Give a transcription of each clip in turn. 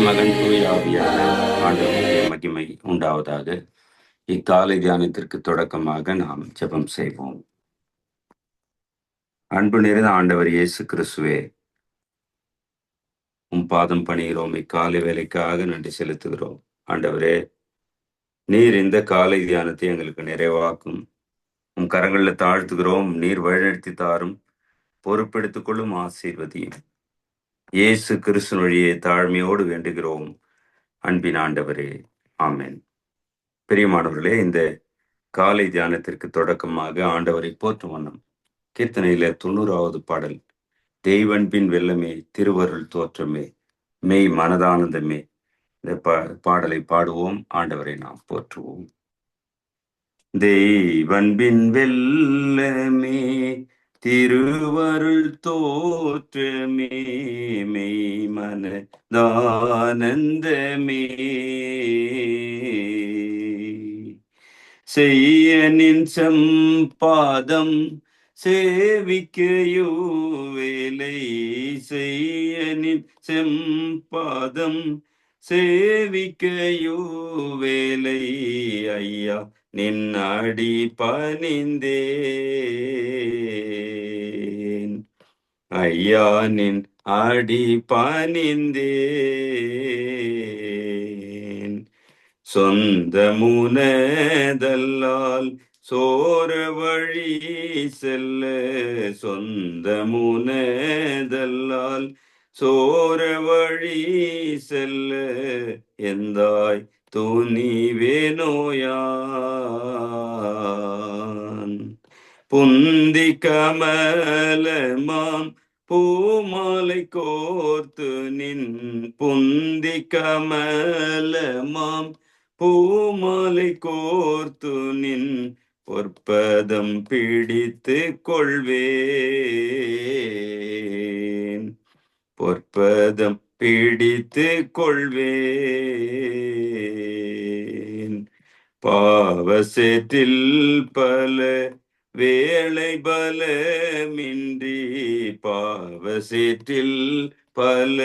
மகன் தூய ஆவியானவர் ஆண்டவருக்கே மகிமை உண்டாவதாக. இக்காலை தியானத்திற்கு தொடக்கமாக நாம் ஜெபம் செய்வோம். அன்பு நிறைந்த ஆண்டவர் இயேசு கிறிஸ்துவே, பாதம் பணிகிறோம். இக்காலை வேலைக்காக நன்றி செலுத்துகிறோம். ஆண்டவரே, நீர் இந்த காலை தியானத்தை எங்களுக்கு நிறைவாக்கும். கரங்களில் தாழ்த்துகிறோம். நீர் வழிநடத்தி தாரும், பொறுப்பெடுத்துக் கொள்ளும், ஆசீர்வதியும். இயேசு கிறிஸ்து வழியே தாழ்மையோடு வேண்டுகிறோம் அன்பின் ஆண்டவரே, ஆமென். பிரியமானவர்களே, இந்த காலை தியானத்திற்கு தொடக்கமாக ஆண்டவரை போற்றும் வண்ணம் கீர்த்தனையில 90வது பாடல், தெய்வன்பின் வெள்ளமே, திருவருள் தோற்றமே, மெய் மனதானந்தமே, இந்த பாடலை பாடுவோம். ஆண்டவரை நாம் போற்றுவோம். தெய்வன்பின் வெள்ளமே, திருவருள் தோற்றமே, மெய் மனதானந்தமே, செய்யனின் செம்பாதம் சேவிக்கையோ வேலை, செய்யனின் செம்பாதம் சேவிக்கையோ வேலை, ஐயா நின் அடி பணிந்தேன், ஐயா நின் அடி பணிந்தேன், சொந்த முனதல்லால் சோர வழி செல்ல, சொந்த முனதல்லால் சோர வழி செல்ல, எந்தாய் துணிவேனோயான், புந்தி கமலமாம் பூமாலை கோர்த்து நின், புந்தி கமலமாம் பூமாலை கோர்த்து நின், பொற்பதம் பிடித்து கொள்வேன், பொற்பதம் பிடித்து கொள்வேன், பாவசேற்றில் பல வேளை பலமின்றி, பாவசேற்றில் பல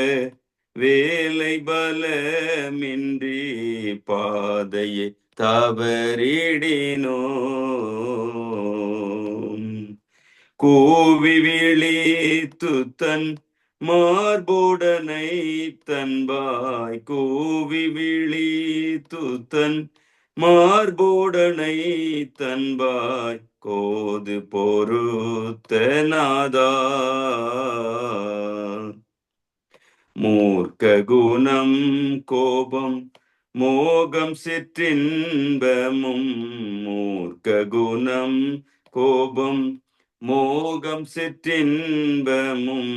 வேலை பலமின்றி, பாதையை தவறிடினோ, கூவி விழித்து தன் மார்புடனை தன்பாய், கூவி விழித்து தன் மார்புடனை தன்பாய், கோது பொறுத்த நாதா, மூர்க்க குணம் கோபம் மோகம் சிற்றின்பமும், மூர்க்க குணம் கோபம் மோகம் சிற்றின்பமும்,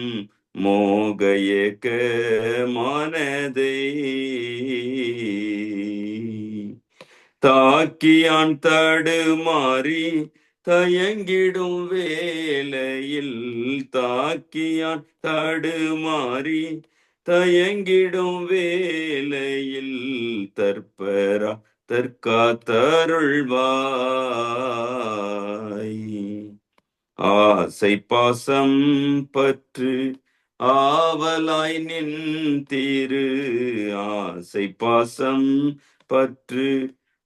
மோக ஏக்க மனதை தாக்கியான் தடுமாறி தயங்கிடும் வேளையில், தாக்கியான் தடுமாறி தயங்கிடும் வேளையில், தற்பரா தற்காத்தருள்வாய், ஆசை பாசம் பற்று ஆவலாய் நின் திரு, ஆசை பாசம் பற்று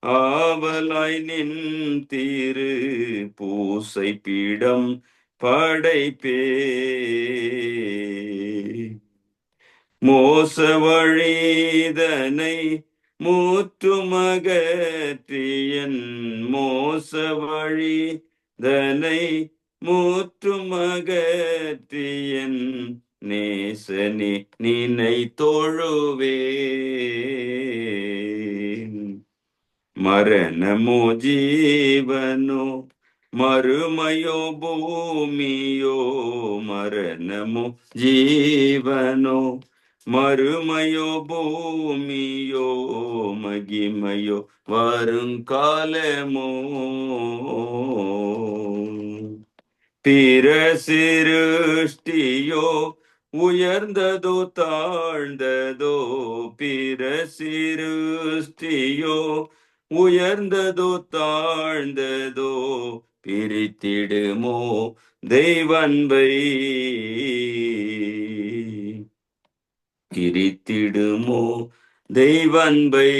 ஆவலாய் நின் திரு, பூசை பீடம் படைப்பே, மோச வழிதனை மூற்றுமகற்றியன், மோச வழிதனை மூற்றுமகற்றியன், நேசனே நினை தொழுவேன், மரணமோ ஜீவனோ மறுமையோ பூமியோ, மரணமோ ஜீவனோ மறுமையோ பூமியோ, மகிமையோ வருங்காலமோ, பிற சிருஷ்டியோ உயர்ந்ததோ தாழ்ந்ததோ, பிற சிருஷ்டியோ உயர்ந்ததோ தாழ்ந்ததோ, பிரித்திடுமோ தெய்வன்பை, கிரித்திடுமோ தெய்வன்பை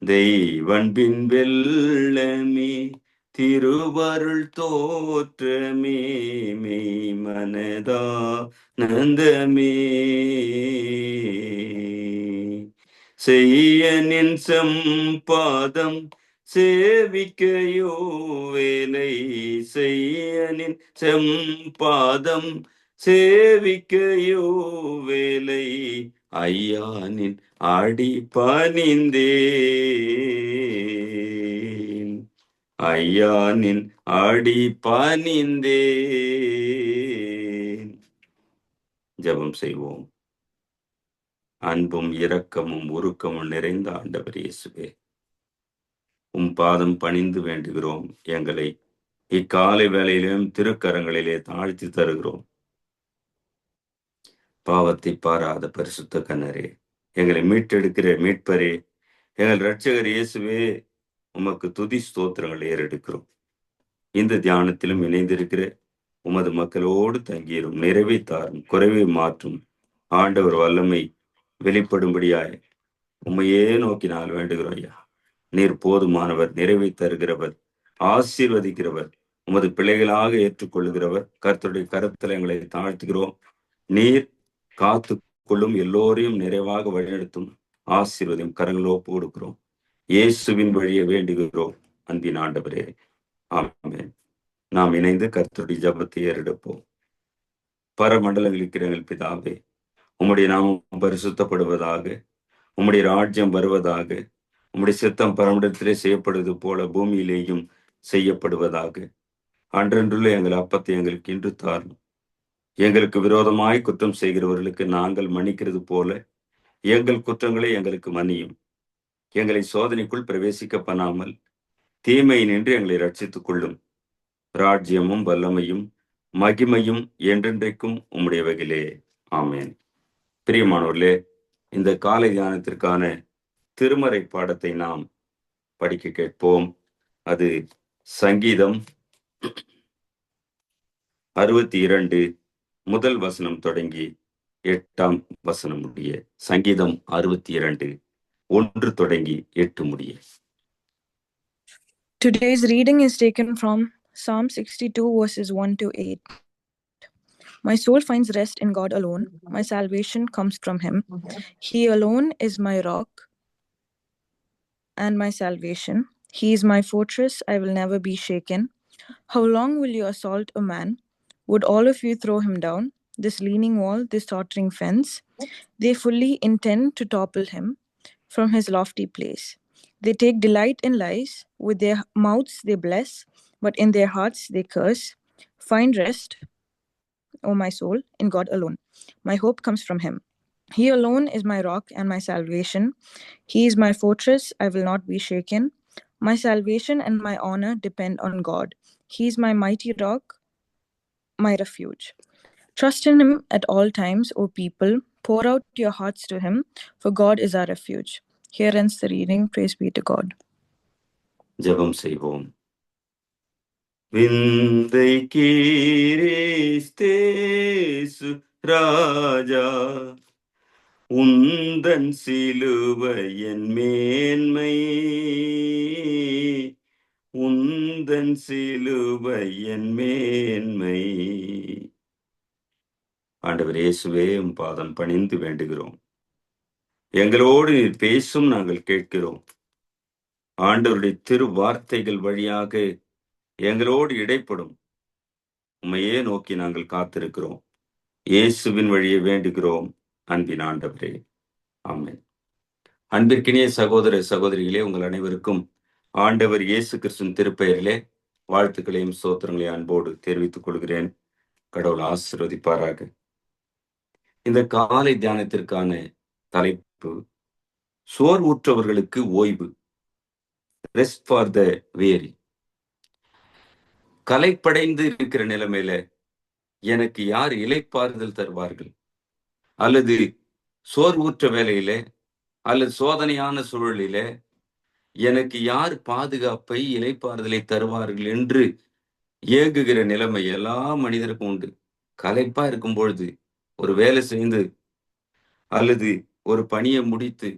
தெய்வன்பின் வெள்ளமே திருவருள் தோற்றமே மெய் மனதா நந்தமே செய்யனின் செம்பாதம் சேவிக்கையோ வேலை செய்யனின் செம்பாதம் சேவிக்கையோ வேலை ஐயானின் அடி பணிந்தேன் ஐயானின் அடி பணிந்தேன். ஜெபம் செய்வோம். அன்பும் இரக்கமும் உருக்கமும் நிறைந்த ஆண்டவர் இயேசுவே, உம் பாதம் பணிந்து வேண்டுகிறோம். எங்களை இக்காலை வேளையிலும் திருக்கரங்களிலே தாழ்த்தி தருகிறோம். பாவத்தை பாராத பரிசுத்த கண்ணரே, எங்களை மீட்டெடுக்கிற மீட்பரே, எங்கள் இரட்சகர் இயேசுவே, உமக்கு துதி ஸ்தோத்திரங்கள் ஏறெடுக்கிறோம். இந்த தியானத்திலும் இணைந்திருக்கிற உமது மக்களோடு தங்கியிரும், நிறைவை தாரும், குறைவை மாற்றும் ஆண்டவர் வல்லமை வெளிப்படும்படியாய் உம்மையே நோக்கினால் வேண்டுகிறோம். ஐயா, நீர் போதுமானவர், நிறைவை தருகிறவர், ஆசீர்வதிக்கிறவர், உமது பிள்ளைகளாக ஏற்றுக்கொள்ளுகிறவர். கர்த்தருடைய கரத்தில் எங்களை தாழ்த்துகிறோம். நீர் காத்து கொள்ளும், எல்லோரையும் நிறைவாக வழிநடத்தும் ஆசீர்வதியும் கரங்களோ கொடுக்கிறோம். இயேசுவின் வழியை வேண்டுகிறோம் அன்பின் ஆண்டவரே, ஆமென். நாம் இணைந்து கர்த்தருடைய ஜெபத்தை ஏறெடுப்போம். பரமண்டலங்களில் இருக்கிற எங்கள் பிதாவே, உம்முடைய நாமம் பரிசுத்தப்படுவதாக, உம்முடைய ராஜ்யம் வருவதாக, உம்முடைய சித்தம் பரமண்டலத்திலே செய்யப்படுவது போல பூமியிலேயும் செய்யப்படுவதாக. அன்றன்றுள்ள எங்கள் அப்பத்தை எங்களுக்கு இன்று தாரும். எங்களுக்கு விரோதமாய் குற்றம் செய்கிறவர்களுக்கு நாங்கள் மன்னிக்கிறது போல எங்கள் குற்றங்களை எங்களுக்கு மன்னியும். எங்களை சோதனைக்குள் பிரவேசிக்க பண்ணாமல் தீமை நின்று எங்களை ரட்சித்துக் கொள்ளும். ராஜ்யமும் வல்லமையும் மகிமையும் என்றென்றைக்கும் உம்முடையவைகளே, ஆமேன். பிரியமானவர்களே, இந்த காலை தியானத்திற்கான திருமறை பாடத்தை நாம் படிக்க கேட்போம். அது சங்கீதம் 62 முதல் வசனம் தொடங்கி 8ஆம் வசனம் முடிய. சங்கீதம் 62 1 தொடங்கி 8 முடிய. Today's reading is taken from Psalm 62 verses 1 to 8. My soul finds rest in God alone. My salvation comes from Him. He alone is my rock and my salvation. He is my fortress. I will never be shaken. How long will you assault a man? Would all of you throw him down? This leaning wall, this tottering fence, they fully intend to topple him from his lofty place. They take delight in lies. With their mouths they bless, but in their hearts they curse. Find rest, O my soul, in God alone. My hope comes from Him. He alone is my rock and my salvation. He is my fortress. I will not be shaken. My salvation and my honor depend on God. He is my mighty rock, my refuge. Trust in Him at all times, O people. Pour out your hearts to Him, for God is our refuge. Here ends the reading. Praise be to God. ஜெபம் செய்வோம். விந்தை கிறிஸ்தேசு ராஜா, உந்தன் சிலுவையின் மேன்மை, உந்தன் சிலுவையின் மேன்மை. ஆண்டவர் இயேசுவே, உம் பாதம் பணிந்து வேண்டுகிறோம். எங்களோடு நீர் பேசும், நாங்கள் கேட்கிறோம். ஆண்டவருடைய திரு வார்த்தைகள் வழியாக எங்களோடு இடைப்படும். உம்மையே நோக்கி நாங்கள் காத்திருக்கிறோம். இயேசுவின் வழியை வேண்டுகிறோம் அன்பின் ஆண்டவரே, ஆமென். அன்பிற்கினிய சகோதர சகோதரிகளே, உங்கள் அனைவருக்கும் ஆண்டவர் இயேசு கிறிஸ்துவின் திருப்பெயரிலே வாழ்த்துக்களையும் ஸ்தோத்திரங்களையும் அன்போடு தெரிவித்துக் கொள்கிறேன். கடவுள் ஆசீர்வதிப்பாராக. இந்த காலை தியானத்திற்கான தலைப்பு சோர்வுற்றவர்களுக்கு ஓய்வு, ரெஸ்ட் ஃபார் த வேரி. கலைப்படைந்து இருக்கிற நிலைமையில எனக்கு யார் இளைப்பாறுதல் தருவார்கள்? அல்லது சோர்வுற்ற வேலையில அல்லது சோதனையான சூழலில எனக்கு யார் பாதுகாப்பை, இளைப்பாறுதலை தருவார்கள் என்று ஏங்குகிற நிலைமை எல்லா மனிதருக்கும் உண்டு. கலைப்பா இருக்கும் பொழுது ஒரு வேலை செய்து அல்லது ஒரு பணியை முடித்து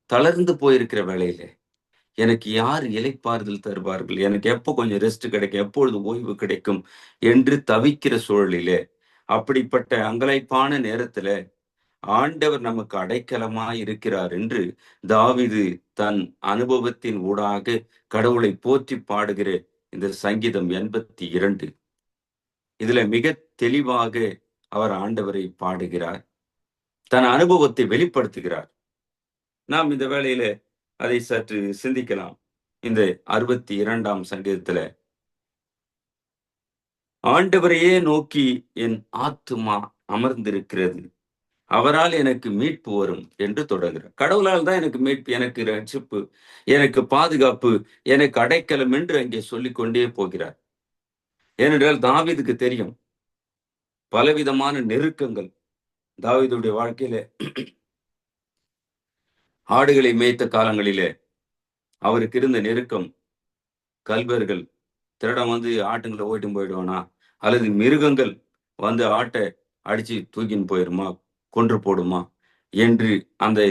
தளர்ந்து போயிருக்கிற வேலையில எனக்கு யார் இளைப்பாறுதல் தருவார்கள், எனக்கு எப்போ கொஞ்சம் ரெஸ்ட் கிடைக்கும், எப்பொழுது ஓய்வு கிடைக்கும் என்று தவிக்கிற சூழலிலே, அப்படிப்பட்ட அங்கலாய்ப்பான நேரத்துல ஆண்டவர் நமக்கு அடைக்கலமாய் இருக்கிறார் என்று தாவீது தன் அனுபவத்தின் ஊடாக கடவுளை போற்றி பாடுகிற இந்த சங்கீதம் 82 இதுல மிக தெளிவாக அவர் ஆண்டவரை பாடுகிறார், தன் அனுபவத்தை வெளிப்படுத்துகிறார். நாம் இந்த வேளையில அதை சற்று சிந்திக்கலாம். இந்த 62ஆம் சங்கீதத்துல ஆண்டவரையே நோக்கி என் ஆத்துமா அமர்ந்திருக்கிறது, அவரால் எனக்கு மீட்பு வரும் என்று தொடங்குகிறார். கடவுளால் தான் எனக்கு மீட்பு, எனக்கு ரட்சிப்பு, எனக்கு பாதுகாப்பு, எனக்கு அடைக்கலம் என்று அங்கே சொல்லிக் கொண்டே போகிறார். ஏனென்றால் தாவீதுக்கு தெரியும் பலவிதமான நெருக்கங்கள் தாவீதுடைய வாழ்க்கையில. ஆடுகளை மேய்த்த காலங்களிலே அவருக்கு இருந்த நெருக்கம், கல்வர்கள் திருடம் வந்து ஆட்டுங்களை ஓட்டின்னு போயிடுவானா, அல்லது மிருகங்கள் வந்து ஆட்டை அடிச்சு தூக்கின்னு போயிருமா, கொன்று போடுமா என்று அந்த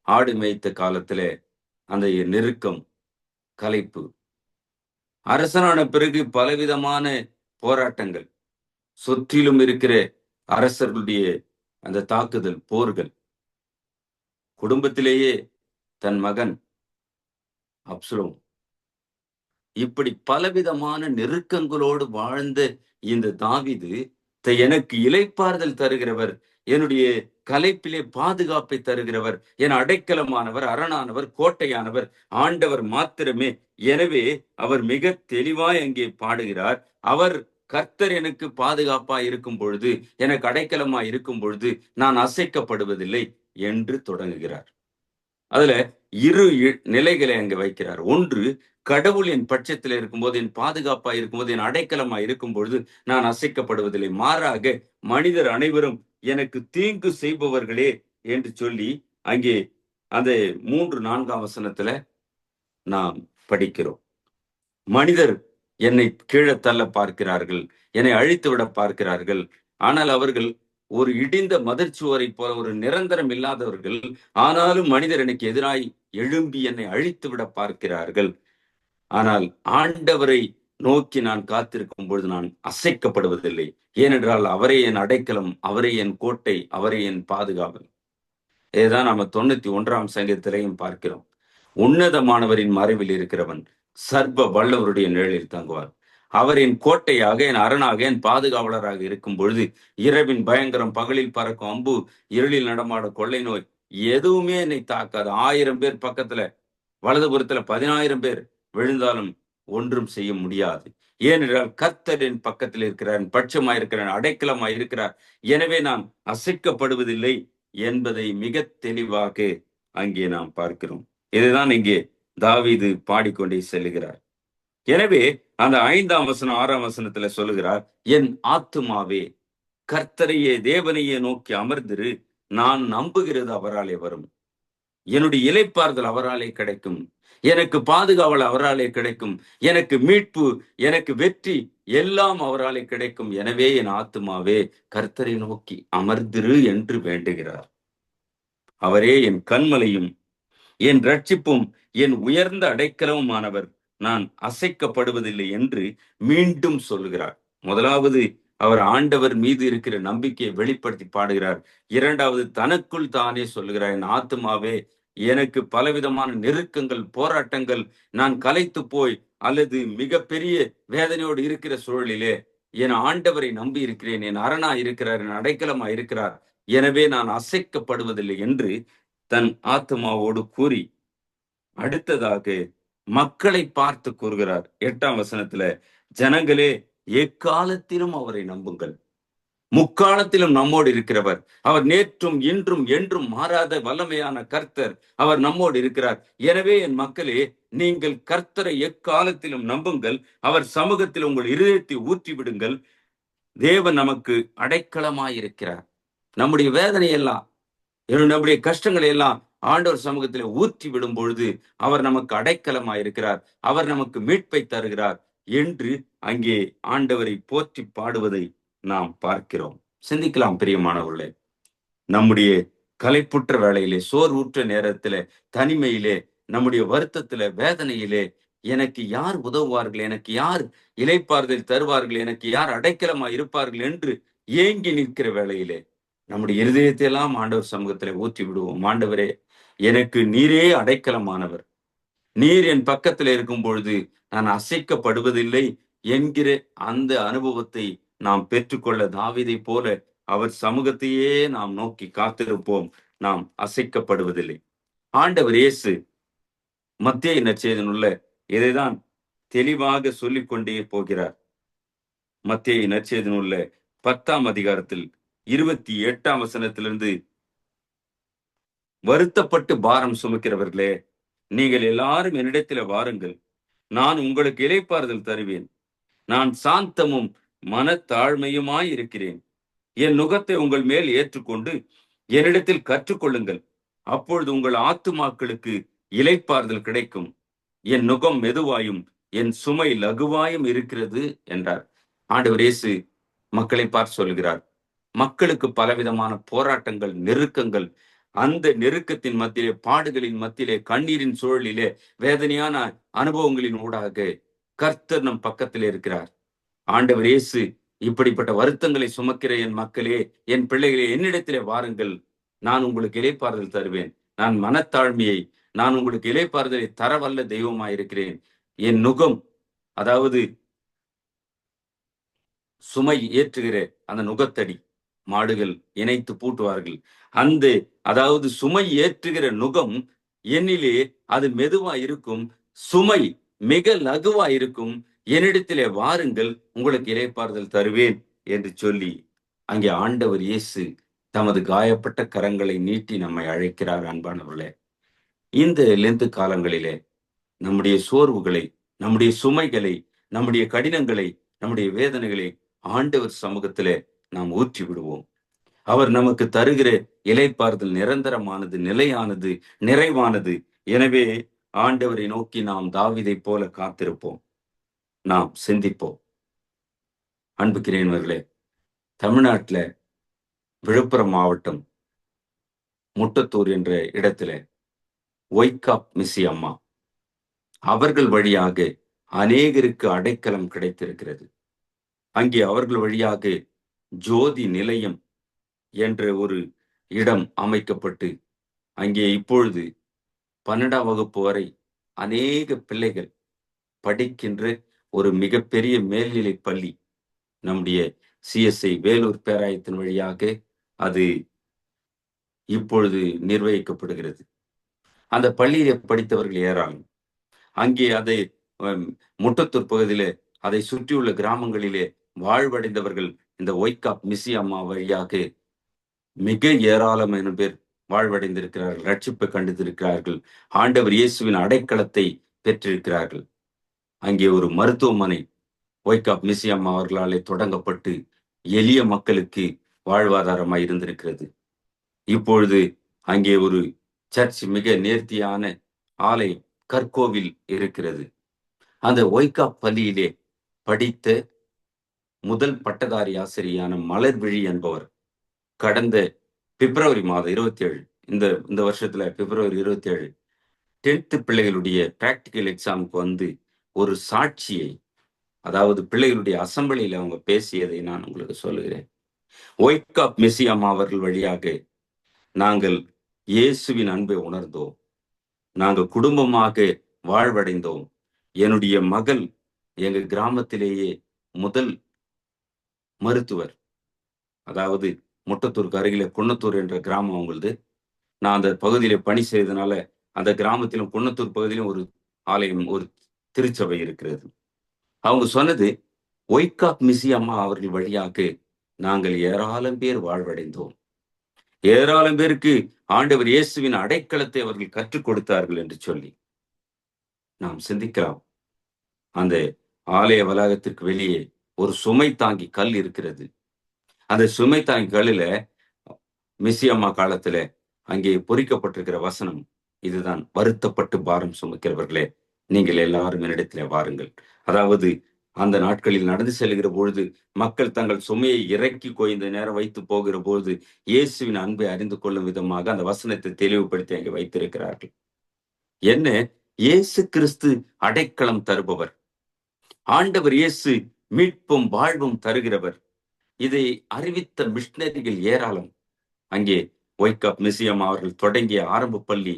ஆடு மேய்த்த காலத்துல அந்த நெருக்கம், கலைப்பு. அரசனான பிறகு பலவிதமான போராட்டங்கள், சுற்றிலும் இருக்கிற அரசர்களுடைய அந்த தாக்குதல், போர்கள், குடும்பத்திலேயே தன் மகன் அப்சலோம், இப்படி பலவிதமான நெருக்கங்களோடு வாழ்ந்த இந்த தாவீது எனக்கு இளைப்பாறுதல் தருகிறவர், என்னுடைய கலைப்பிலே பாதுகாப்பை தருகிறவர், என் அடைக்கலமானவர், அரணானவர், கோட்டையானவர் ஆண்டவர் மாத்திரமே. எனவே அவர் மிக தெளிவாய் அங்கே பாடுகிறார், அவர் கர்த்தர் எனக்கு பாதுகாப்பாய் இருக்கும் பொழுது, எனக்கு அடைக்கலமாய் இருக்கும் பொழுது நான் அசைக்கப்படுவதில்லை என்று தொடங்குகிறார். அதுல இரு நிலைகளை அங்க வைக்கிறார். ஒன்று, கடவுள் என் பட்சத்தில் இருக்கும்போது, என் பாதுகாப்பா இருக்கும்போது, என் அடைக்கலமா இருக்கும் பொழுது நான் அசைக்கப்படுவதில்லை, மாறாக மனிதர் அனைவரும் எனக்கு தீங்கு செய்பவர்களே என்று சொல்லி அங்கே அந்த 3-4 வசனத்துல நாம் படிக்கிறோம். மனிதர் என்னை கீழே தள்ள பார்க்கிறார்கள், என்னை அழித்து விட பார்க்கிறார்கள், ஆனால் அவர்கள் ஒரு இடிந்த மதிர்ச்சுவரை போல ஒரு நிரந்தரம் இல்லாதவர்கள், ஆனாலும் மனிதர் எனக்கு எதிராய் எழும்பி என்னை அழித்து விட பார்க்கிறார்கள். ஆனால் ஆண்டவரை நோக்கி நான் காத்திருக்கும் பொழுது நான் அசைக்கப்படுவதில்லை, ஏனென்றால் அவரே என் அடைக்கலம், அவரே என் கோட்டை, அவரே என் பாதுகாவல். இதுதான் நம்ம 91ஆம் சங்கீதத்திலையும் பார்க்கிறோம். உன்னதமானவரின் மறைவில் இருக்கிறவன் சர்வ வல்லவருடைய நிழலில் தங்குவார். அவர் என் கோட்டையாக, என் அரணாக, என் பாதுகாவலராக இருக்கும் பொழுது இரவின் பயங்கரம், பகலில் பறக்கும் அம்பு, இருளில் நடமாட கொள்ளை நோய் எதுவுமே என்னை தாக்காது. 1000 பேர் பக்கத்துல, வலதுபுறத்துல 10,000 பேர் விழுந்தாலும் ஒன்றும் செய்ய முடியாது. ஏனென்றால் கர்த்தர் என் பக்கத்தில் இருக்கிறார், பட்சமாய் இருக்கிறார், அடைக்கலமாய் இருக்கிறார். எனவே நான் அசைக்கப்படுவதில்லை என்பதை மிக தெளிவாக அங்கே நாம் பார்க்கிறோம். இதுதான் இங்கே தாவீது பாடிக்கொண்டே செல்லுகிறார். எனவே அந்த 5ஆம் வசனம் 6ஆம் வசனத்துல சொல்லுகிறார், என் ஆத்துமாவே கர்த்தரையே தேவனையே நோக்கி அமர்ந்திரு, நான் நம்புகிறது அவராலே வரும், என்னுடைய இளைப்பாறுதல் அவராலே கிடைக்கும், எனக்கு பாதுகாவல் அவராலே கிடைக்கும், எனக்கு மீட்பு, எனக்கு வெற்றி எல்லாம் அவராலே கிடைக்கும். எனவே என் ஆத்துமாவே கர்த்தரை நோக்கி அமர்ந்திரு என்று வேண்டுகிறார். அவரே என் கன்மலையும் என் ரட்சிப்பும் என் உயர்ந்த அடைக்கலவுமானவர், நான் அசைக்கப்படுவதில்லை என்று மீண்டும் சொல்லுகிறார். முதலாவது அவர் ஆண்டவர் மீது இருக்கிற நம்பிக்கையை வெளிப்படுத்தி பாடுகிறார். இரண்டாவது தனக்குள் தானே சொல்லுகிறார், என் ஆத்துமாவே எனக்கு பலவிதமான நெருக்கங்கள், போராட்டங்கள், நான் கலைத்து போய் அல்லது மிகப்பெரிய வேதனையோடு இருக்கிற சூழலிலே என் ஆண்டவரை நம்பி இருக்கிறேன், என் அரணா இருக்கிறார், என் அடைக்கலமா இருக்கிறார், எனவே நான் அசைக்கப்படுவதில்லை என்று தன் ஆத்மாவோடு கூறி அடுத்ததாக மக்களை பார்த்து கூறுகிறார். 8ஆம் வசனத்துல, ஜனங்களே எக்காலத்திலும் அவரை நம்புங்கள், முக்காலத்திலும் நம்மோடு இருக்கிறவர், அவர் நேற்றும் இன்றும் என்றும் மாறாத வல்லமையான கர்த்தர், அவர் நம்மோடு இருக்கிறார். எனவே என் மக்களே, நீங்கள் கர்த்தரை எக்காலத்திலும் நம்புங்கள், அவர் சமூகத்தில் உங்கள் இருதயத்தை ஊற்றி விடுங்கள். தேவன் நமக்கு அடைக்கலமாயிருக்கிறார். நம்முடைய வேதனை எல்லாம், நம்முடைய கஷ்டங்களை எல்லாம் ஆண்டவர் சமூகத்தில் ஊற்றி விடும் பொழுது அவர் நமக்கு அடைக்கலமாயிருக்கிறார், அவர் நமக்கு மீட்பை தருகிறார் என்று அங்கே ஆண்டவரை போற்றி பாடுவதை நாம் பார்க்கிறோம். சிந்திக்கலாம் பிரியமானவர்களே. நம்முடைய களைப்புற்ற வேளையிலே, சோர்வுற்ற நேரத்திலே, தனிமையிலே, நம்முடைய வருத்தத்திலே, வேதனையிலே எனக்கு யார் உதவுவார்கள், எனக்கு யார் இளைப்பாறுதல் தருவார்கள், எனக்கு யார் அடைக்கலமாய் இருப்பார்கள் என்று ஏங்கி நிற்கிற வேளையிலே நம்முடைய இருதயத்தை எல்லாம் ஆண்டவர் சமூகத்திலே ஊற்றி விடுவோம். ஆண்டவரே, எனக்கு நீரே அடைக்கலமானவர். நீர் என் பக்கத்தில் இருக்கும் பொழுது நான் அசைக்கப்படுவதில்லை என்கிற அந்த அனுபவத்தை நாம் பெற்றுக்கொள்ள தாவீதை போல அவர் சமூகத்தையே நாம் நோக்கி காத்திருப்போம். நாம் அசைக்கப்படுவதில்லை. ஆண்டவர் இயேசு மத்தேயு நற்செய்தியிலுள்ள இதைதான் தெளிவாக சொல்லிக் கொண்டே போகிறார். மத்தேயு நற்செய்தியிலுள்ள 10ஆம் அதிகாரத்தில் 28ஆம் வசனத்திலிருந்து, வருத்தப்பட்டு பாரம் சுமக்கிறவர்களே, நீங்கள் எல்லாரும் என்னிடத்தில் வாருங்கள், நான் உங்களுக்கு இளைப்பாறுதல் தருவேன். நான் சாந்தமும் மனத்தாழ்மையுமாய் இருக்கிறேன். என் நுகத்தை உங்கள் மேல் ஏற்றுக்கொண்டு என்னிடத்தில் கற்றுக்கொள்ளுங்கள். அப்பொழுது உங்கள் ஆத்துமாக்களுக்கு இளைப்பாறுதல் கிடைக்கும். என் நுகம் மெதுவாயும் என் சுமை லகுவாயும் இருக்கிறது என்றார். ஆண்டவர் இயேசு மக்களை பார்த்து சொல்கிறார், மக்களுக்கு பலவிதமான போராட்டங்கள், நெருக்கங்கள், அந்த நெருக்கத்தின் மத்தியிலே, பாடுகளின் மத்தியிலே, கண்ணீரின் சூழலிலே, வேதனையான அனுபவங்களின் ஊடாக கர்த்தர் நம் பக்கத்திலே இருக்கிறார். ஆண்டவர் இயேசு இப்படிப்பட்ட வருத்தங்களை சுமக்கிற என் மக்களே, என் பிள்ளைகளே, என்னிடத்திலே வாருங்கள், நான் உங்களுக்கு இளைப்பாறுதல் தருவேன். நான் உங்களுக்கு இளைப்பாறுதலை தரவல்ல தெய்வமாயிருக்கிறேன். என் நுகம், அதாவது சுமை ஏற்றுகிற அந்த நுகத்தடி, மாடுகள் இணைத்து பூட்டுவார்கள். அதாவது சுமை ஏற்றுகிற நுகம் என்னிலே அது மெதுவா இருக்கும், சுமை மிக லகுவா இருக்கும். என்னிடத்திலே வாருங்கள், உங்களுக்கு இளைப்பாறுதல் தருவேன் என்று சொல்லி அங்கே ஆண்டவர் இயேசு தமது காயப்பட்ட கரங்களை நீட்டி நம்மை அழைக்கிறார். அன்பானவர்களே, இந்த லெந்து காலங்களிலே நம்முடைய சோர்வுகளை, நம்முடைய சுமைகளை, நம்முடைய கடினங்களை, நம்முடைய வேதனைகளை ஆண்டவர் சமூகத்திலே நாம் ஊற்றி விடுவோம். அவர் நமக்கு தருகிற இளைப்பாறுதல் நிரந்தரமானது, நிலையானது, நிறைவானது. எனவே ஆண்டவரை நோக்கி நாம் தாவீதை போல காத்திருப்போம். நாம் சிந்திப்போம். அன்புக்கிரியவர்களே, தமிழ்நாட்டில் விழுப்புரம் மாவட்டம் முட்டத்தூர் என்ற இடத்துல ஒய்காப் மிஸ்ஸி அம்மா அவர்கள் வழியாக அநேகருக்கு அடைக்கலம் கிடைத்திருக்கிறது. அங்கே அவர்கள் வழியாக ஜோதி நிலையம் என்ற ஒரு இடம் அமைக்கப்பட்டு அங்கே இப்பொழுது 12ஆம் வகுப்பு வரை அநேக பிள்ளைகள் படிக்கின்ற ஒரு மிகப்பெரிய மேல்நிலை பள்ளி நம்முடைய CSI வேலூர் பேராயத்தின் வழியாக அது இப்பொழுது நிர்வகிக்கப்படுகிறது. அந்த பள்ளியிலே படித்தவர்கள் ஏராளம். அங்கே அதை முட்டத்தூர் பகுதியிலே, அதை சுற்றியுள்ள கிராமங்களிலே வாழ்வடைந்தவர்கள் இந்த ஒய்காப் மிஸ்ஸி அம்மா வழியாக மிக ஏராளமான பேர் வாழ்வடைந்திருக்கிறார்கள், ரட்சிப்பை கண்டிருக்கிறார்கள், ஆண்டவர் இயேசுவின் அடைக்கலத்தை பெற்றிருக்கிறார்கள். அங்கே ஒரு மருத்துவமனை ஒய்காப் மிஸ்ஸி அம்மா அவர்களாலே தொடங்கப்பட்டு எளிய மக்களுக்கு வாழ்வாதாரமாய் இருந்திருக்கிறது. இப்பொழுது அங்கே ஒரு சர்ச், மிக நேர்த்தியான ஆலயம், கற்கோவில் இருக்கிறது. அந்த ஒய்காப் பள்ளியிலே படித்த முதல் பட்டதாரி ஆசிரியான மலர்விழி என்பவர் கடந்த பிப்ரவரி மாதம் 27, இந்த வருஷத்துல பிப்ரவரி 27 10th பிள்ளைகளுடைய பிராக்டிக்கல் எக்ஸாமுக்கு வந்து ஒரு சாட்சியை, அதாவது பிள்ளைகளுடைய அசம்பிளியில அவங்க பேசியதை நான் உங்களுக்கு சொல்லுகிறேன். ஒய்காப் மிஸ்ஸி அம்மா அவர்கள் வழியாக நாங்கள் இயேசுவின் அன்பை உணர்ந்தோம். நாங்கள் குடும்பமாக வாழ்வடைந்தோம். என்னுடைய மகள் எங்க கிராமத்திலேயே முதல் மருத்துவர், அதாவது முட்டத்தூருக்கு அருகில குன்னத்தூர் என்ற கிராமம் அவங்களது. நான் அந்த பகுதியில பணி செய்ததுனால அந்த கிராமத்திலும் குன்னத்தூர் பகுதியிலும் ஒரு ஆலயம், ஒரு திருச்சபை இருக்கிறது. அவங்க சொன்னது, ஒய்காப் மிஸ்ஸி அம்மா அவர்கள் வழியாக நாங்கள் ஏராளம் பேர் வாழ்வடைந்தோம். ஏராளம் பேருக்கு ஆண்டவர் இயேசுவின் அடைக்கலத்தை அவர்கள் கற்றுக் கொடுத்தார்கள் என்று சொல்லி நாம் சிந்திக்கலாம். அந்த ஆலய வளாகத்திற்கு வெளியே ஒரு சுமை தாங்கி கல் இருக்கிறது. அந்த சுமை தாங்கி கல்லுல மிஸ்ஸி அம்மா காலத்துல அங்கே பொறிக்கப்பட்டிருக்கிற வசனம் இதுதான், வருத்தப்பட்டு பாரம் சுமக்கிறவர்களே, நீங்கள் எல்லாரும் என்னிடத்திலே வாருங்கள். அதாவது அந்த நாட்களில் நடந்து செல்கிற பொழுது மக்கள் தங்கள் சுமையை இறக்கி கொய்ந்த நேரம் வைத்து போகிற பொழுது இயேசுவின் அன்பை அறிந்து கொள்ளும் விதமாக அந்த வசனத்தை தெளிவுபடுத்தி அங்கே வைத்திருக்கிறார்கள். என்ன? இயேசு கிறிஸ்து அடைக்கலம் தருபவர். ஆண்டவர் இயேசு மீட்பும் வாழ்வும் தருகிறவர். இதை அறிவித்த மிஷனரிகள் ஏராளம். அங்கே ஒய்காப் மிசியம் அவர்கள் தொடங்கிய ஆரம்ப பள்ளி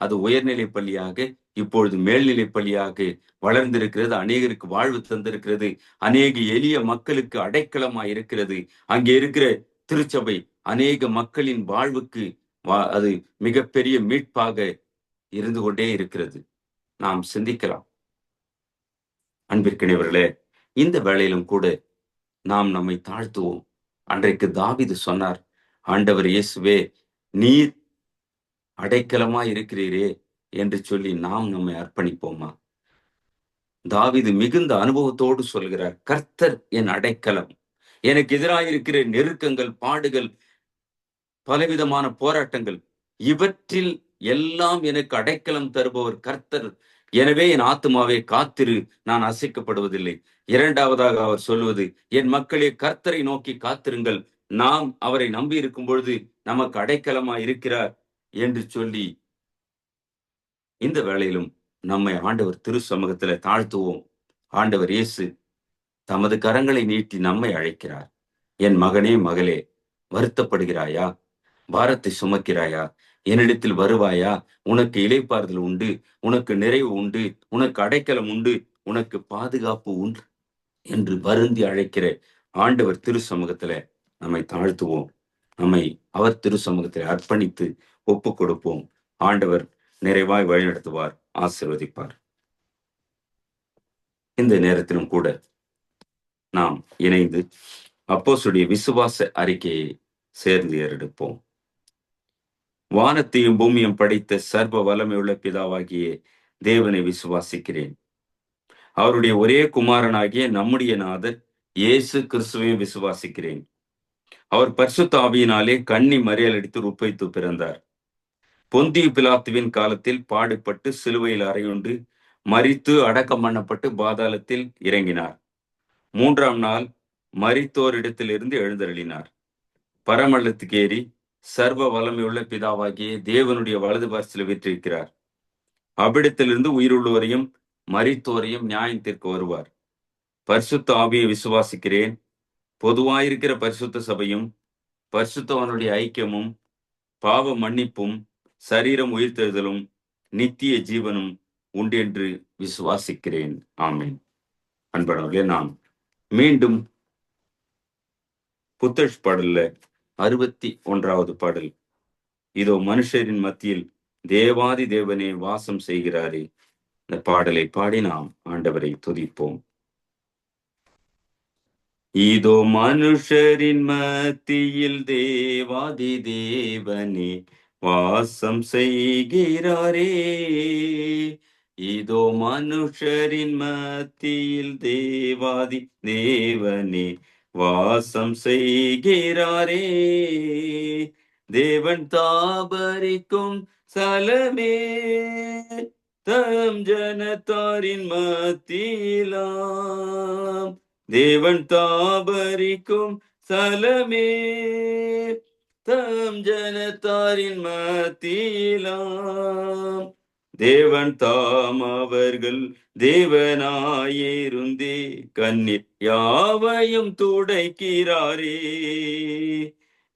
அது உயர்நிலை பள்ளியாக இப்பொழுது மேல்நிலை பள்ளியாக வளர்ந்திருக்கிறது. அநேகருக்கு வாழ்வு தந்திருக்கிறது. அநேக எளிய மக்களுக்கு அடைக்கலமாய் இருக்கிறது. அங்கே இருக்கிற திருச்சபை அநேக மக்களின் வாழ்வுக்கு அது மிகப்பெரிய மீட்பாக இருந்து கொண்டே இருக்கிறது. நாம் சிந்திக்கலாம். அன்பிற்கினியவர்களே, இந்த வேளையிலும் கூட நாம் நம்மை தாழ்த்துவோம். அன்றைக்கு தாவீது சொன்னார், ஆண்டவர் இயேசுவே, நீர் அடைக்கலமா இருக்கிறீரே என்று சொல்லி நாம் நம்மை அர்ப்பணிப்போமா? தாவீது மிகுந்த அனுபவத்தோடு சொல்கிறார், கர்த்தர் என் அடைக்கலம். எனக்கு எதிராக இருக்கிற நெருக்கங்கள், பாடுகள், பலவிதமான போராட்டங்கள், இவற்றில் எல்லாம் எனக்கு அடைக்கலம் தருபவர் கர்த்தர். எனவே என் ஆத்துமாவை காத்திரு, நான் அசைக்கப்படுவதில்லை. இரண்டாவதாக அவர் சொல்வது, என் மக்களே கர்த்தரை நோக்கி காத்திருங்கள், நாம் அவரை நம்பி இருக்கும் பொழுது நமக்கு அடைக்கலமா இருக்கிறார் என்று சொல்லி இந்த வேளையிலும் நம்மை ஆண்டவர் திரு சமூகத்துல தாழ்த்துவோம். ஆண்டவர் இயேசு தமது கரங்களை நீட்டி நம்மை அழைக்கிறார். என் மகனே மகளே, வருத்தப்படுகிறாயா? பாரத்தை சுமக்கிறாயா? என்னிடத்தில் வருவாயா? உனக்கு இளைப்பாறுதல் உண்டு, உனக்கு நிறைவு உண்டு, உனக்கு அடைக்கலம் உண்டு, உனக்கு பாதுகாப்பு உண்டு என்று வருந்தி அழைக்கிற ஆண்டவர் திரு சமூகத்துல நம்மை தாழ்த்துவோம். நம்மை அவர் திரு சமூகத்தில் அர்ப்பணித்து ஒப்பு கொடுப்போம். ஆண்டவர் நிறைவாய் வழிநடத்துவார், ஆசீர்வதிப்பார். இந்த நேரத்திலும் கூட நாம் இணைந்து அப்போஸ்தலருடைய விசுவாச அறிக்கையை சேர்ந்து ஏறெடுப்போம். வானத்தையும் பூமியும் படைத்த சர்வ வல்லமையுள்ள பிதாவாகிய தேவனை விசுவாசிக்கிறேன். அவருடைய ஒரே குமாரனாகிய நம்முடைய நாதர் இயேசு கிறிஸ்துவையும் விசுவாசிக்கிறேன். அவர் பரிசுத்த ஆவியினாலே கன்னி மரியாள் அடித்து உற்பவித்து பிறந்தார். பொந்தியு பிலாத்துவின் காலத்தில் பாடுபட்டு சிலுவையில் அறையுண்டு மரித்து அடக்கம் பண்ணப்பட்டு பாதாளத்தில் இறங்கினார். 3ஆம் நாள் மரித்தோரிடத்திலிருந்து எழுந்தருளினார். பரமண்டலத்துக்கு ஏறி சர்வ வல்லமையுள்ள பிதாவாகிய தேவனுடைய வலது பார்சத்தில் வீற்றிருக்கிறார். அவ்விடத்திலிருந்து உயிருள்ளவரையும் மரித்தோரையும் நியாயம் தீர்க்க வருவார். பரிசுத்த ஆவியை விசுவாசிக்கிறேன். பொதுவாயிருக்கிற பரிசுத்த சபையும் பரிசுத்தவனுடைய ஐக்கியமும் பாவ மன்னிப்பும் சரீரம் உயிர்த்தெழுதலும் நித்திய ஜீவனும் உண்டு என்று விசுவாசிக்கிறேன். ஆமென். அன்பனவர்களே, நாம் மீண்டும் புத்தஷ் பாடல்ல 61வது பாடல், இதோ மனுஷரின் மத்தியில் தேவாதி தேவனே வாசம் செய்கிறாரே, இந்த பாடலை பாடி நாம் ஆண்டவரை துதிப்போம். இதோ மனுஷரின் மத்தியில் தேவாதி தேவனே வாசம் செய்கிறாரே, இதோ மனுஷரின் மத்தியில் தேவாதி தேவனே வாசம் செய்கிறாரே, தேவன் தாபரிக்கும் சலமே தம் ஜனத்தாரின் மத்தியிலாம், தேவன் தாபரிக்கும் சலமே தம் ஜனத்தாரின் மத்தியிலாம், தேவன் தாம் அவர்கள் தேவனாயிருந்தே கண்ணீர் யாவையும் துடைக்கிறாரே,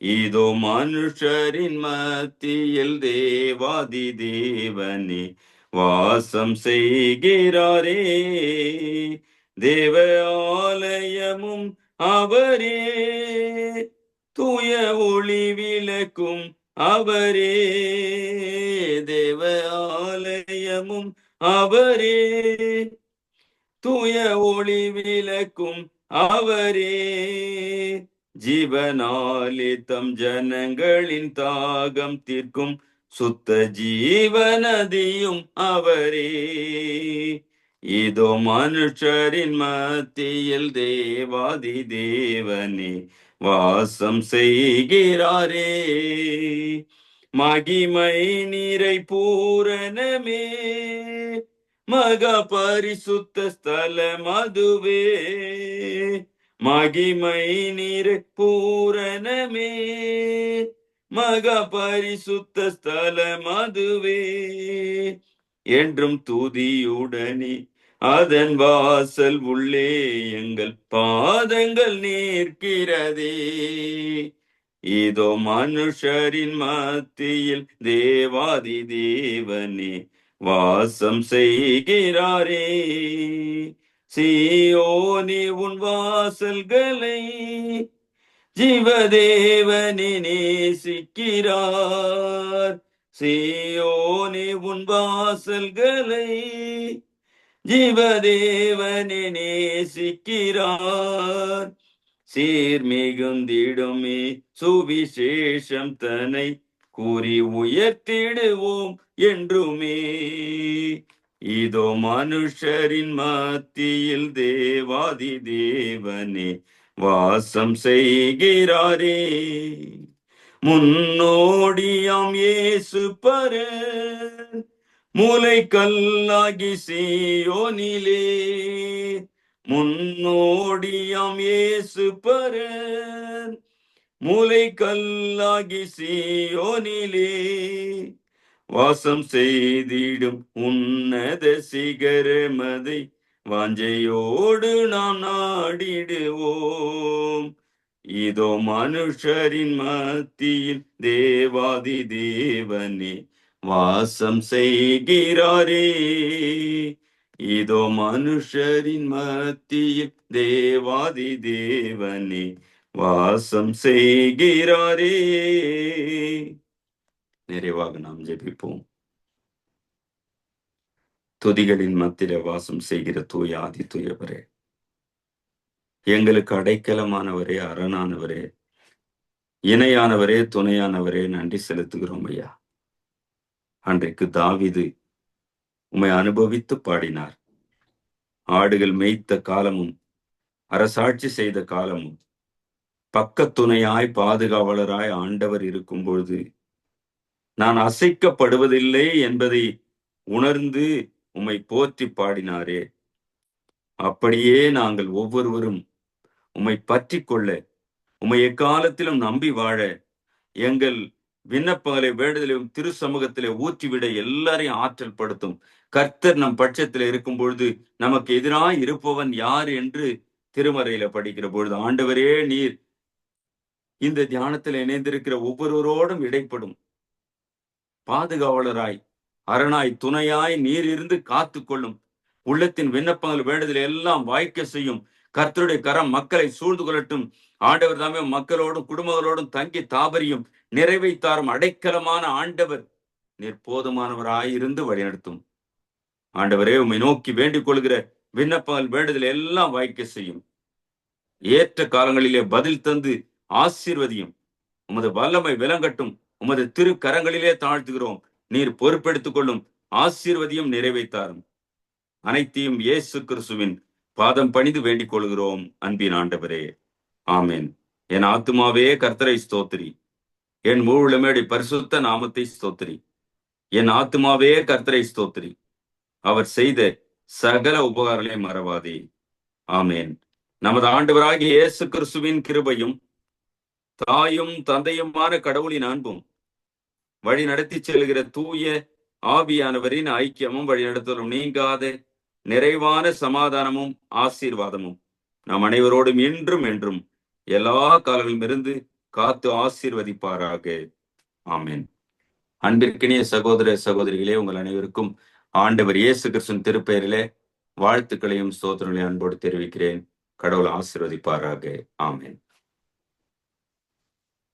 இதோ மனுஷரின் மத்தியில் தேவாதி தேவனே வாசம் செய்கிறாரே, தேவ ஆலயமும் அவரே தூய ஒளி விளக்கும் அவரே, தேவ ஆலயமும் அவரே தூய ஒளி விளக்கும் அவரே, ஜீவனாலே தம் ஜனங்களின் தாகம் தீர்க்கும் சுத்த ஜீவநதியும் அவரே, இதோ மனுஷரின் மத்தியில் தேவாதி தேவனே வாசம் செய்கிறாரே, மகிமை நீரை பூரணமே மகா பரிசுத்த ஸ்தலம் அதுவே, மகிமை நீர் பூரணமே, மகா பரிசுத்த ஸ்தலம் அதுவே, என்றும் துதியுடனே அதன் வாசல் உள்ளே எங்கள் பாதங்கள் நிற்கிறதே. இதோ மனுஷரின் மத்தியில் தேவாதி தேவனே வாசம் செய்கிறாரே. சீயோனே உன் வாசல்களை ஜீவதேவனே நேசிக்கிறார். சீயோனே உன் வாசல்களை ஜீவதேவனே நேசிக்கிறார். சீர் மிகுந்திடுமே சுவிசேஷம் தன்னை கூறி உயர்த்திடுவோம் என்றுமே. இதோ மனுஷரின் மத்தியில் தேவாதி தேவனே வாசம் செய்கிறாரே. முன்னோடியாம் இயேசு பரன் மூலை கல்லாகி சீயோனிலே, முன்னோடியாம் இயேசு பரன் மூலை கல்லாகி சீயோனிலே, வாசம் செய்திடும் உன்னத சிகரமதை வாஞ்சையோடு நாம் நாடிடுவோம். இதோ மனுஷரின் மத்தியில் தேவாதி தேவனே வாசம் செய்கிறாரே. இதோ மனுஷரின் மத்தியில் தேவாதி தேவனே வாசம் செய்கிறாரே. நிறைவாக நாம் ஜெபிப்போம். துதிகளின் மத்தியில வாசம் செய்கிற தூய ஆதி தூயவரே, எங்களுக்கு அடைக்கலமானவரே, அரணானவரே, இணையானவரே, துணையானவரே, நன்றி செலுத்துகிறோம் ஐயா. அன்றைக்கு தாவீது உம்மை அனுபவித்து பாடினார். ஆடுகள் மேய்த்த காலமும் அரசாட்சி செய்த காலமும் பக்கத்துணையாய் பாதுகாவலராய் ஆண்டவர் இருக்கும் பொழுது நான் அசைக்கப்படுவதில்லை என்பதை உணர்ந்து உம்மை போற்றி பாடினாரே. அப்படியே நாங்கள் ஒவ்வொருவரும் உம்மை பற்றி கொள்ள, உம்மை எக்காலத்திலும் நம்பி வாழ, எங்கள் விண்ணப்பங்களை வேண்டுதலையும் திரு சமூகத்திலே ஊற்றிவிட எல்லாரையும் ஆற்றல் படுத்தும். கர்த்தர் நம் பட்சத்தில் இருக்கும் பொழுது நமக்கு எதிராய் இருப்பவன் யார் என்று திருமறையில படிக்கிற பொழுது, ஆண்டவரே நீர் இந்த தியானத்தில் இணைந்திருக்கிற ஒவ்வொருவரோடும் இடைப்படும் பாதுகாவலராய், அரணாய், துணையாய் நீர் இருந்து காத்து கொள்ளும். உள்ளத்தின் விண்ணப்பங்கள் வேண்டுதல் எல்லாம் வாய்க்க செய்யும். கர்த்தருடைய கரம் மக்களை சூழ்ந்து கொள்ளட்டும். ஆண்டவர் தாமே மக்களோடும் குடும்பங்களோடும் தங்கி தாபரியும் நிறைவைத்தாரும் அடைக்கலமான ஆண்டவர் நீர் போதுமானவராயிருந்து வழிநடத்தும். ஆண்டவரே உம்மை நோக்கி வேண்டிக் கொள்கிற விண்ணப்பங்கள் வேண்டுதல் எல்லாம் வாய்க்க செய்யும். ஏற்ற காலங்களிலே பதில் தந்து ஆசீர்வதியும். உமது வல்லமை விளங்கட்டும். உமது திரு கரங்களிலே தாழ்த்துகிறோம். நீர் பொறுப்பெடுத்துக் கொள்ளும். ஆசீர்வதியும் நிறைவைத்தாரும். அனைத்தையும் இயேசு கிறிஸ்துவின் பாதம் பணிந்து வேண்டிக் கொள்கிறோம் அன்பின் ஆண்டவரே, ஆமென். என் ஆத்துமாவே கர்த்தரை ஸ்தோத்திரி, என் முழுமையுடைய பரிசுத்த நாமத்தை ஸ்தோத்திரி. என் ஆத்துமாவே கர்த்தரை ஸ்தோத்திரி, அவர் செய்த சகல உபகாரங்களை மறவாதே. ஆமென். நமது ஆண்டவராகிய இயேசு கிறிஸ்துவின் கிருபையும் தாயும் தந்தையுமான கடவுளின் அன்பும் வழி நடத்தி செல்கிற தூய ஆவியானவரின் ஐக்கியமும் வழிநடத்தலும் நீங்காத நிறைவான சமாதானமும் ஆசீர்வாதமும் நம் அனைவரோடும் இன்றும் என்றும் எல்லா காலங்களிலும் இருந்து காத்து ஆசீர்வதிப்பாராக. ஆமென். அன்பிற்கினிய சகோதர சகோதரிகளே, உங்கள் அனைவருக்கும் ஆண்டவர் இயேசு கிறிஸ்துவின் திருப்பெயரிலே வாழ்த்துக்களையும் ஸ்தோத்திரங்களையும் அன்போடு தெரிவிக்கிறேன். கடவுள் ஆசீர்வதிப்பாராக. ஆமென்.